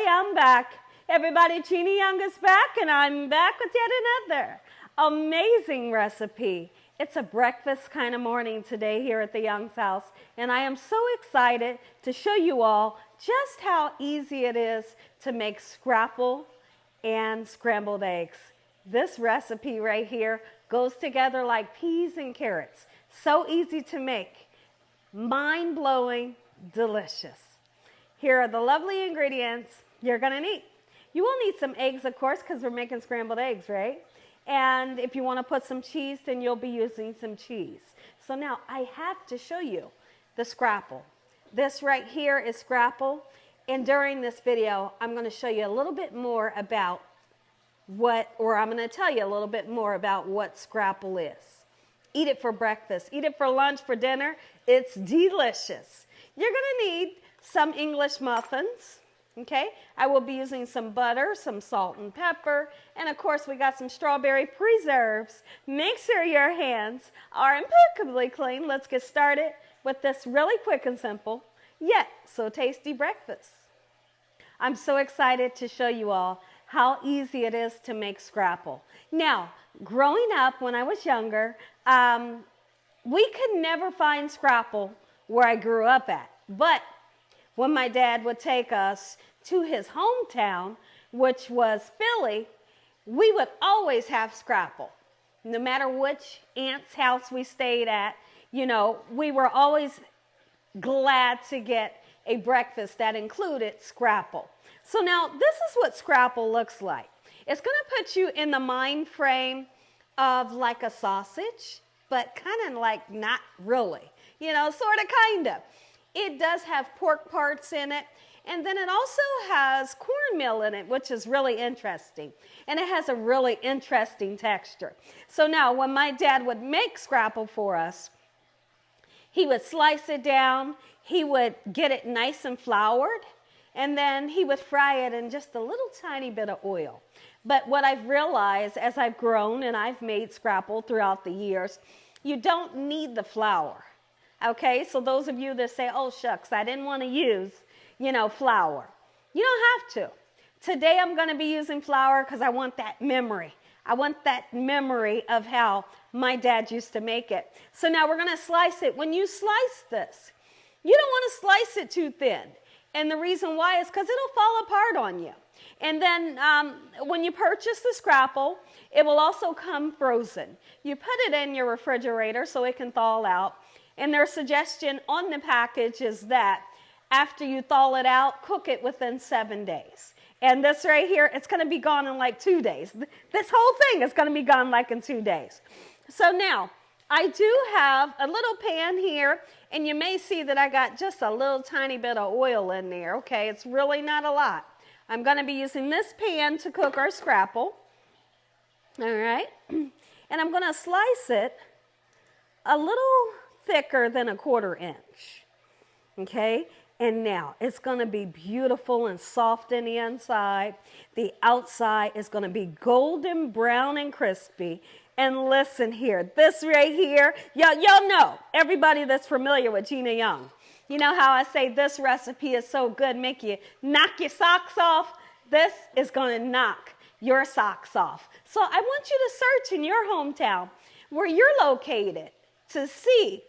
I'm back. Everybody, Gina Young is back, and I'm back with yet another amazing recipe. It's a breakfast kind of morning today here at the Young's house, and I am so excited to show you all just how easy it is to make scrapple and scrambled eggs. This recipe right here goes together like peas and carrots. So easy to make, mind-blowing, delicious. Here are the lovely ingredients you're gonna need. You will need some eggs, of course, because we're making scrambled eggs, right? And if you want to put some cheese, then you'll be using some cheese. So now I have to show you the scrapple. This right here is scrapple. And during this video, I'm going to show you a little bit more about I'm going to tell you a little bit more about what scrapple is. Eat it for breakfast, eat it for lunch, for dinner. It's delicious. You're going to need some English muffins. Okay, I will be using some butter, some salt and pepper, and of course we got some strawberry preserves. Make sure your hands are impeccably clean. Let's get started with this really quick and simple, yet so tasty breakfast. I'm so excited to show you all how easy it is to make scrapple. Now, growing up when I was younger, we could never find scrapple where I grew up at, but when my dad would take us to his hometown, which was Philly, we would always have scrapple. No matter which aunt's house we stayed at, you know, we were always glad to get a breakfast that included scrapple. So now this is what scrapple looks like. It's going to put you in the mind frame of like a sausage, but kind of like not really, you know, sort of, kind of. It does have pork parts in it, and then it also has cornmeal in it, which is really interesting. And it has a really interesting texture. So now when my dad would make scrapple for us, he would slice it down, he would get it nice and floured, and then he would fry it in just a little tiny bit of oil. But what I've realized as I've grown and I've made scrapple throughout the years, you don't need the flour. Okay, so those of you that say, oh, shucks, I didn't want to use, you know, flour. You don't have to. Today I'm going to be using flour because I want that memory. I want that memory of how my dad used to make it. So now we're going to slice it. When you slice this, you don't want to slice it too thin. And the reason why is because it'll fall apart on you. And then when you purchase the scrapple, it will also come frozen. You put it in your refrigerator so it can thaw out. And their suggestion on the package is that after you thaw it out, cook it within 7 days. And this right here, it's going to be gone in like 2 days. This whole thing is going to be gone like in 2 days. So now, I do have a little pan here, and you may see that I got just a little tiny bit of oil in there. Okay, it's really not a lot. I'm going to be using this pan to cook our scrapple. All right, and I'm going to slice it a little thicker than a 1/4 inch. Okay, and now it's going to be beautiful and soft in the inside. The outside is going to be golden brown and crispy. And listen here, this right here, y'all know, everybody that's familiar with Gina Young, you know how I say this recipe is so good, make you knock your socks off? This is going to knock your socks off. So I want you to search in your hometown where you're located to see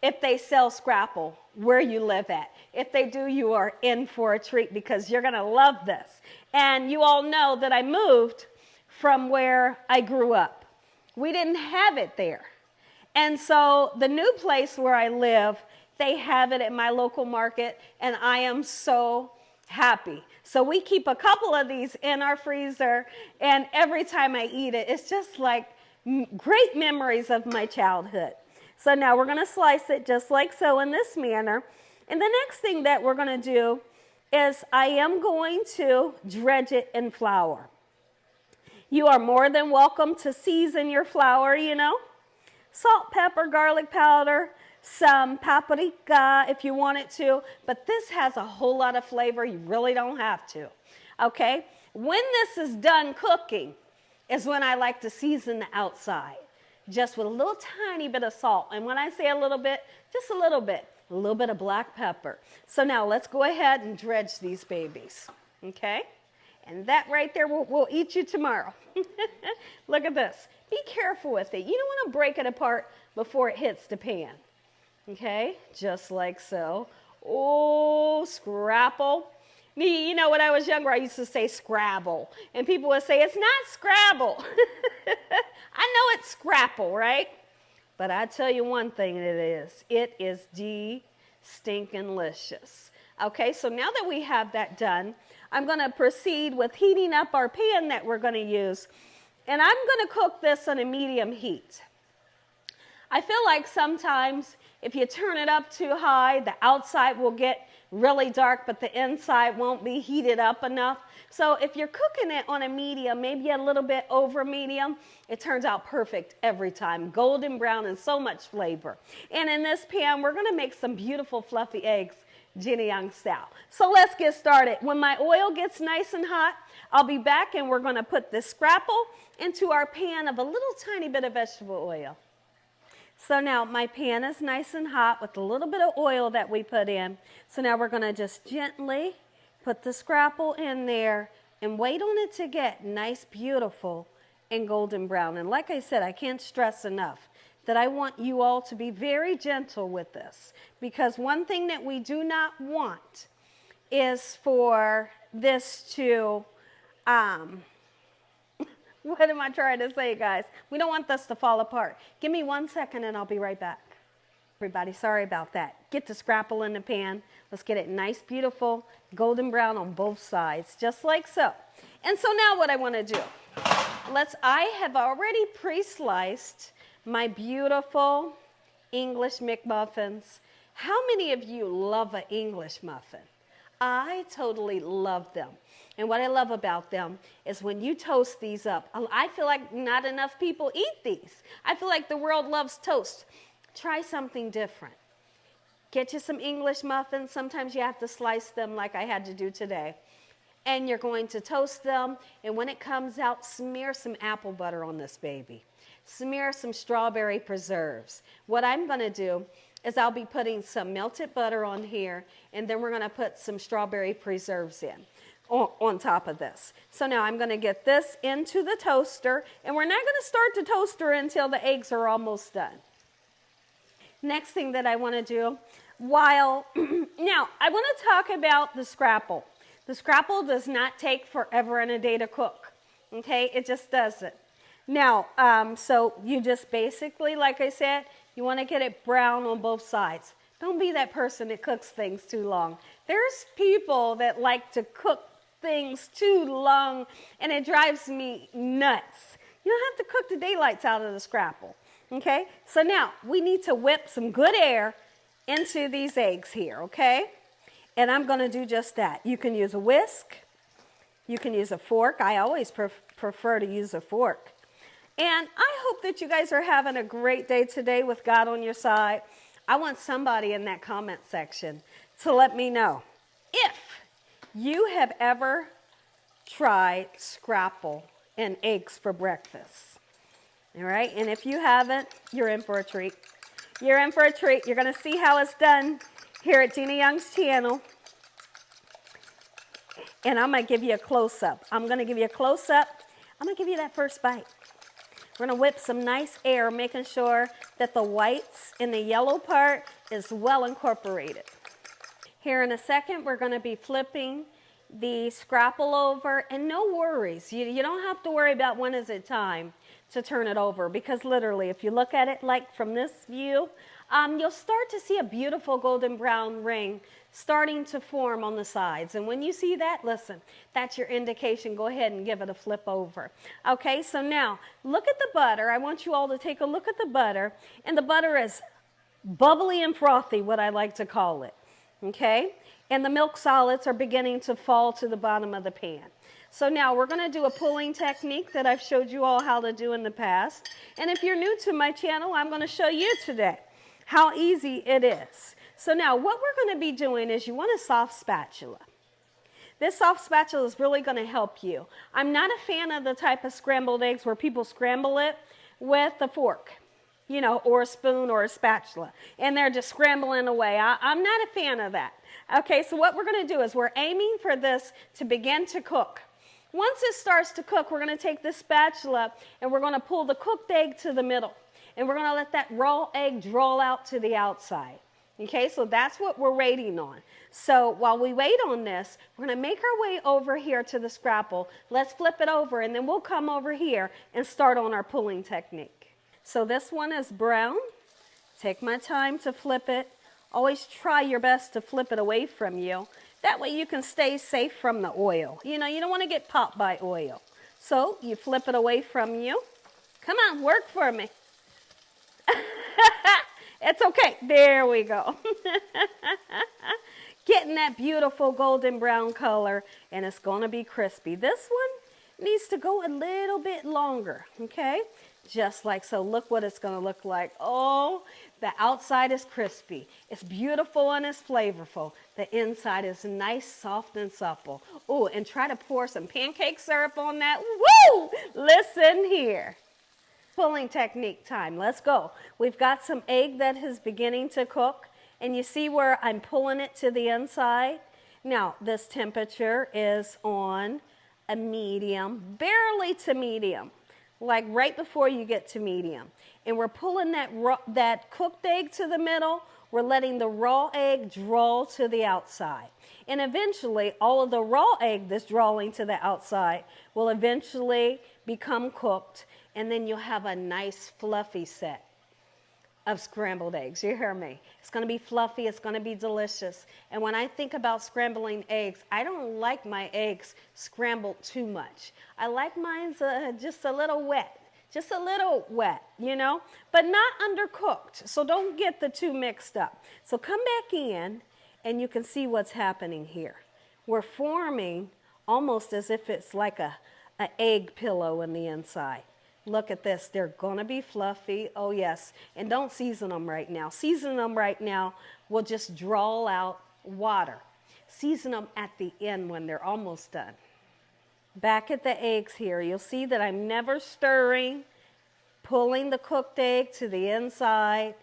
if they sell scrapple where you live at. If they do, you are in for a treat because you're going to love this. And you all know that I moved from where I grew up. We didn't have it there. And so the new place where I live, they have it at my local market, and I am so happy. So we keep a couple of these in our freezer, and every time I eat it, it's just like great memories of my childhood. So now we're going to slice it just like so in this manner. And the next thing that we're going to do is I am going to dredge it in flour. You are more than welcome to season your flour, you know. Salt, pepper, garlic powder, some paprika if you want it to. But this has a whole lot of flavor. You really don't have to. Okay? When this is done cooking is when I like to season the outside. Just with a little tiny bit of salt. And when I say a little bit, just a little bit of black pepper. So now let's go ahead and dredge these babies. Okay? And that right there will eat you tomorrow. Look at this. Be careful with it. You don't want to break it apart before it hits the pan. Okay? Just like so. Oh, Scrapple. Me, you know, when I was younger, I used to say Scrabble. And people would say, it's not Scrabble. I know it's Scrapple, right? But I tell you one thing it is. It is stinkin'-licious. Okay, so now that we have that done, I'm going to proceed with heating up our pan that we're going to use. And I'm going to cook this on a medium heat. I feel like sometimes if you turn it up too high, the outside will get really dark, but the inside won't be heated up enough. So if you're cooking it on a medium, maybe a little bit over medium, it turns out perfect every time. Golden brown and so much flavor. And in this pan, we're going to make some beautiful fluffy eggs, Gina Young style. So let's get started. When my oil gets nice and hot, I'll be back and we're going to put this Scrapple into our pan of a little tiny bit of vegetable oil. So now my pan is nice and hot with a little bit of oil that we put in. So now we're going to just gently put the Scrapple in there and wait on it to get nice, beautiful, and golden brown. And like I said, I can't stress enough that I want you all to be very gentle with this, because one thing that we do not want is for this to, what am I trying to say, guys? We don't want this to fall apart. Give me 1 second and I'll be right back. Everybody, sorry about that. Get the Scrapple in the pan. Let's get it nice, beautiful, golden brown on both sides, just like so. And so now what I want to do, I have already pre-sliced my beautiful English McMuffins. How many of you love an English muffin? I totally love them. And what I love about them is when you toast these up, I feel like not enough people eat these. I feel like the world loves toast. Try something different. Get you some English muffins. Sometimes you have to slice them like I had to do today. And you're going to toast them. And when it comes out, smear some apple butter on this baby. Smear some strawberry preserves. What I'm going to do is I'll be putting some melted butter on here, and then we're going to put some strawberry preserves in on top of this. So now I'm going to get this into the toaster, and we're not going to start the toaster until the eggs are almost done. Next thing that I want to do, now I want to talk about the Scrapple. The Scrapple does not take forever and a day to cook. Okay, it just doesn't. Now, so you just basically, like I said, you want to get it brown on both sides. Don't be that person that cooks things too long. There's people that like to cook things too long, and it drives me nuts. You don't have to cook the daylights out of the Scrapple. Okay, so now we need to whip some good air into these eggs here, okay? And I'm going to do just that. You can use a whisk. You can use a fork. I always prefer to use a fork. And I hope that you guys are having a great day today with God on your side. I want somebody in that comment section to let me know if you have ever tried Scrapple and eggs for breakfast. All right, and if you haven't, you're in for a treat. You're in for a treat. You're going to see how it's done here at Gina Young's channel. And I'm going to give you a close-up. I'm going to give you that first bite. We're going to whip some nice air, making sure that the whites and the yellow part is well incorporated. Here in a second, we're going to be flipping the Scrapple over. And no worries. You don't have to worry about when is it time to turn it over. Because literally, if you look at it like from this view, you'll start to see a beautiful golden brown ring starting to form on the sides. And when you see that, listen, that's your indication. Go ahead and give it a flip over. Okay, so now look at the butter. I want you all to take a look at the butter. And the butter is bubbly and frothy, what I like to call it. Okay, and the milk solids are beginning to fall to the bottom of the pan. So now we're going to do a pulling technique that I've showed you all how to do in the past. And if you're new to my channel, I'm going to show you today how easy it is. So now what we're going to be doing is you want a soft spatula. This soft spatula is really going to help you. I'm not a fan of the type of scrambled eggs where people scramble it with a fork. you know, or a spoon or a spatula, and they're just scrambling away. I'm not a fan of that. Okay, so what we're going to do is we're aiming for this to begin to cook. Once it starts to cook, we're going to take this spatula and we're going to pull the cooked egg to the middle. And we're going to let that raw egg draw out to the outside. Okay, so that's what we're waiting on. So while we wait on this, we're going to make our way over here to the Scrapple. Let's flip it over and then we'll come over here and start on our pulling technique. So this one is brown. Take my time to flip it. Always try your best to flip it away from you. That way you can stay safe from the oil. You know, you don't want to get popped by oil. So you flip it away from you. Come on, work for me. It's okay. There we go. Getting that beautiful golden brown color, and it's going to be crispy. This one needs to go a little bit longer, okay? Just like so. Look what it's going to look like. Oh, the outside is crispy. It's beautiful and it's flavorful. The inside is nice, soft, and supple. Oh, and try to pour some pancake syrup on that. Woo! Listen here. Pulling technique time. Let's go. We've got some egg that is beginning to cook, and you see where I'm pulling it to the inside? Now, this temperature is on a medium, barely to medium, like right before you get to medium. And we're pulling that cooked egg to the middle. We're letting the raw egg draw to the outside. And eventually, all of the raw egg that's drawing to the outside will eventually become cooked, and then you'll have a nice fluffy set of scrambled eggs. You hear me? It's going to be fluffy. It's going to be delicious. And when I think about scrambling eggs, I don't like my eggs scrambled too much. I like mine just a little wet. Just a little wet, you know, but not undercooked. So don't get the two mixed up. So come back in and you can see what's happening here. We're forming almost as if it's like an egg pillow in the inside. Look at this. They're going to be fluffy. Oh, yes. And don't season them right now. Season them right now will just draw out water. Season them at the end when they're almost done. Back at the eggs here, you'll see that I'm never stirring, pulling the cooked egg to the inside,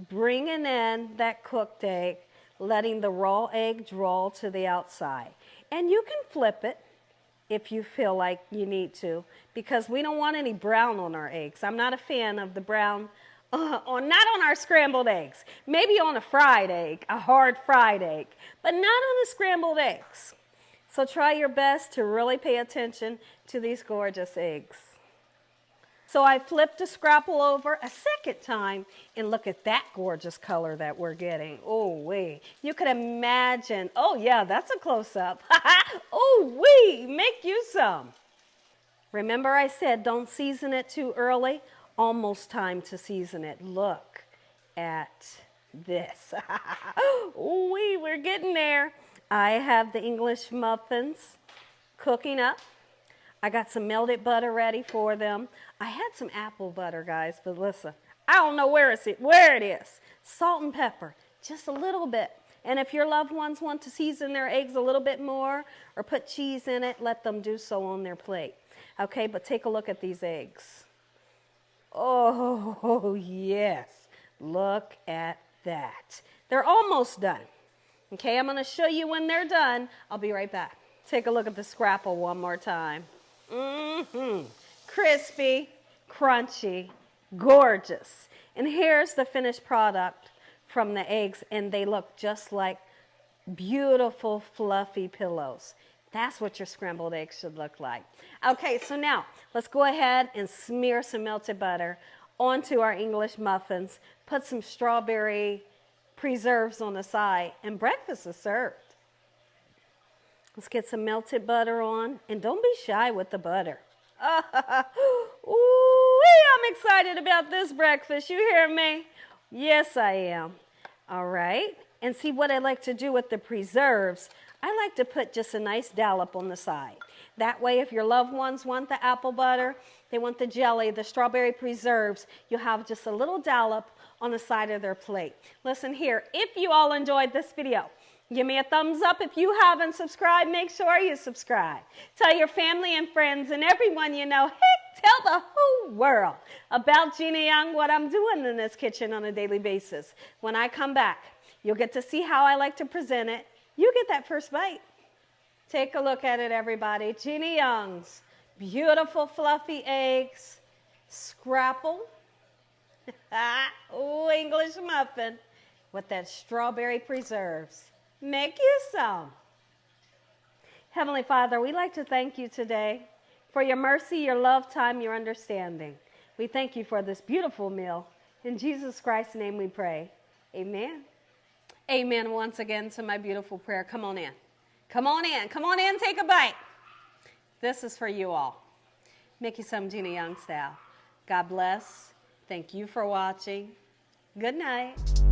bringing in that cooked egg, letting the raw egg draw to the outside. And you can flip it if you feel like you need to, because we don't want any brown on our eggs. I'm not a fan of the brown, not on our scrambled eggs. Maybe on a fried egg, a hard fried egg, but not on the scrambled eggs. So try your best to really pay attention to these gorgeous eggs. So I flipped the Scrapple over a second time, and look at that gorgeous color that we're getting. Oh, wee. You could imagine. Oh, yeah, that's a close-up. Oh, wee, make you some. Remember I said don't season it too early? Almost time to season it. Look at this. Oh, wee, we're getting there. I have the English muffins cooking up. I got some melted butter ready for them. I had some apple butter, guys, but listen, I don't know where it is. Salt and pepper, just a little bit. And if your loved ones want to season their eggs a little bit more or put cheese in it, let them do so on their plate. Okay, but take a look at these eggs. Oh, yes. Look at that. They're almost done. Okay, I'm going to show you when they're done. I'll be right back. Take a look at the Scrapple one more time. Crispy, crunchy, gorgeous. And here's the finished product from the eggs, and they look just like beautiful, fluffy pillows. That's what your scrambled eggs should look like. Okay, so now let's go ahead and smear some melted butter onto our English muffins. Put some strawberry preserves on the side, and breakfast is served. Let's get some melted butter on, and don't be shy with the butter. Ooh, I'm excited about this breakfast. You hear me? Yes, I am. All right, and see what I like to do with the preserves. I like to put just a nice dollop on the side. That way, if your loved ones want the apple butter, they want the jelly, the strawberry preserves, you'll have just a little dollop on the side of their plate. Listen here, if you all enjoyed this video, give me a thumbs up. If you haven't subscribed, make sure you subscribe. Tell your family and friends and everyone you know, hey, Tell the whole world about Gina Young, what I'm doing in this kitchen on a daily basis. When I come back, you'll get to see how I like to present it. You get that first bite. Take a look at it, everybody. Gina Young's beautiful fluffy eggs, Scrapple, oh, English muffin with that strawberry preserves. Make you some. Heavenly Father, we'd like to thank you today for your mercy, your love, time, your understanding. We thank you for this beautiful meal. In Jesus Christ's name we pray. Amen. Amen once again to my beautiful prayer. Come on in. Come on in. Come on in. Take a bite. This is for you all. Make you some Gina Young style. God bless. Thank you for watching. Good night.